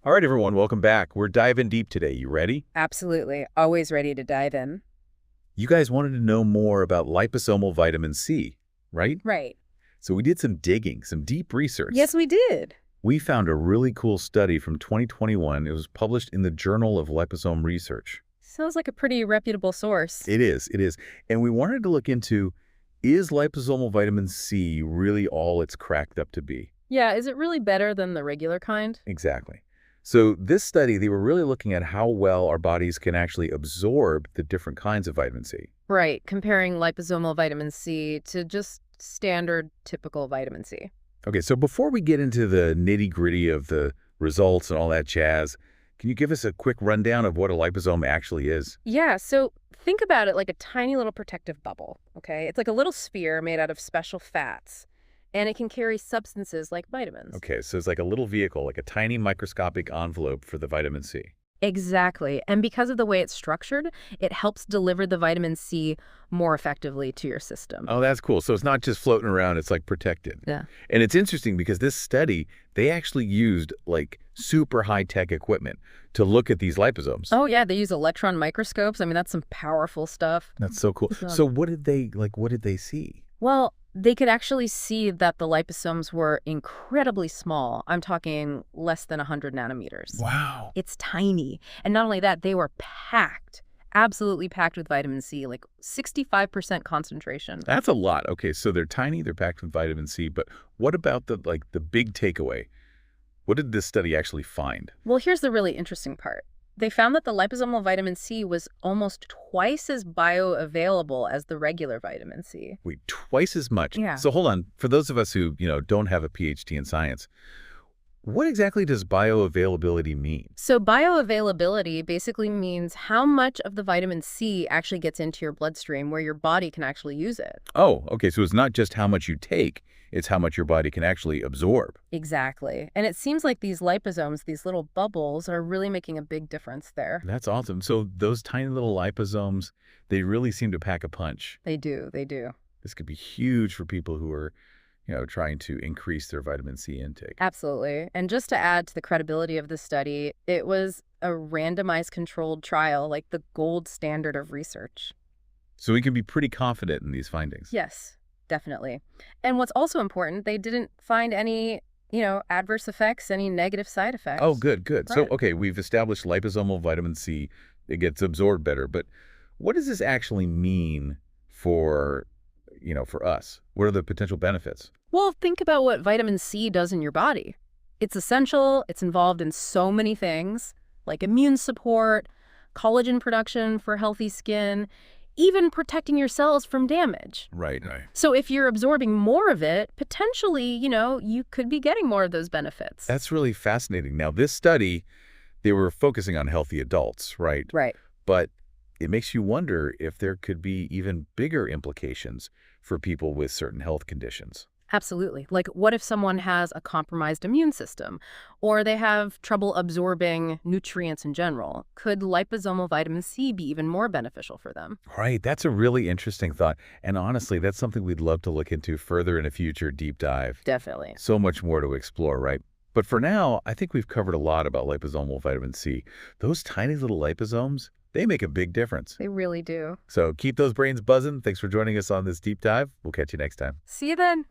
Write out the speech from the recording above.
All right, everyone, welcome back. We're diving deep today. You ready? Absolutely. Always ready to dive in. You guys wanted to know more about liposomal vitamin C, right? Right. So we did some digging, some deep research. Yes, we did. We found a really cool study from 2021. It was published in the Journal of Liposome Research. Sounds like a pretty reputable source. It is. And we wanted to look into, is liposomal vitamin C really all it's cracked up to be? Yeah, is it really better than the regular kind? Exactly. So this study, they were really looking at how well our bodies can actually absorb the different kinds of vitamin C. Right, comparing liposomal vitamin C to just standard, typical vitamin C. Okay, so before we get into the nitty-gritty of the results and all that jazz, can you give us a quick rundown of what a liposome actually is? Yeah, so think about it like a tiny little protective bubble, okay? It's like a little sphere made out of special fats, and it can carry substances like vitamins. Okay, so it's like a little vehicle, like a tiny microscopic envelope for the vitamin C. Exactly. And because of the way it's structured, it helps deliver the vitamin C more effectively to your system. Oh, that's cool. So it's not just floating around, it's like protected. Yeah. And it's interesting because this study, they actually used like super high-tech equipment to look at these liposomes. Oh, yeah, they use electron microscopes. I mean, that's some powerful stuff. That's so cool. So what did they see? Well, they could actually see that the liposomes were incredibly small. I'm talking less than 100 nanometers. Wow. It's tiny. And not only that, they were packed, absolutely packed with vitamin C, like 65% concentration. That's a lot. Okay, so they're tiny, they're packed with vitamin C, but what about the big takeaway? What did this study actually find? Well, here's the really interesting part. They found that the liposomal vitamin C was almost twice as bioavailable as the regular vitamin C. Wait, twice as much? Yeah. So hold on. For those of us who, don't have a PhD in science, what exactly does bioavailability mean? So bioavailability basically means how much of the vitamin C actually gets into your bloodstream where your body can actually use it. Oh, okay. So it's not just how much you take, it's how much your body can actually absorb. Exactly. And it seems like these liposomes, these little bubbles, are really making a big difference there. That's awesome. So those tiny little liposomes, they really seem to pack a punch. They do. They do. This could be huge for people who are, trying to increase their vitamin C intake. Absolutely. And just to add to the credibility of the study, it was a randomized controlled trial, like the gold standard of research. So we can be pretty confident in these findings. Yes, definitely. And what's also important, they didn't find any, adverse effects, any negative side effects. Oh, good. Right. So, okay, we've established liposomal vitamin C. It gets absorbed better. But what does this actually mean for us? What are the potential benefits? Well, think about what vitamin C does in your body. It's essential. It's involved in so many things, like immune support, collagen production for healthy skin, even protecting your cells from damage. Right. So if you're absorbing more of it, potentially, you could be getting more of those benefits. That's really fascinating. Now, this study, they were focusing on healthy adults, right? Right. But it makes you wonder if there could be even bigger implications for people with certain health conditions. Absolutely. Like, what if someone has a compromised immune system, or they have trouble absorbing nutrients in general? Could liposomal vitamin C be even more beneficial for them? Right. That's a really interesting thought. And honestly, that's something we'd love to look into further in a future deep dive. Definitely. So much more to explore, right? But for now, I think we've covered a lot about liposomal vitamin C. Those tiny little liposomes, they make a big difference. They really do. So keep those brains buzzing. Thanks for joining us on this deep dive. We'll catch you next time. See you then.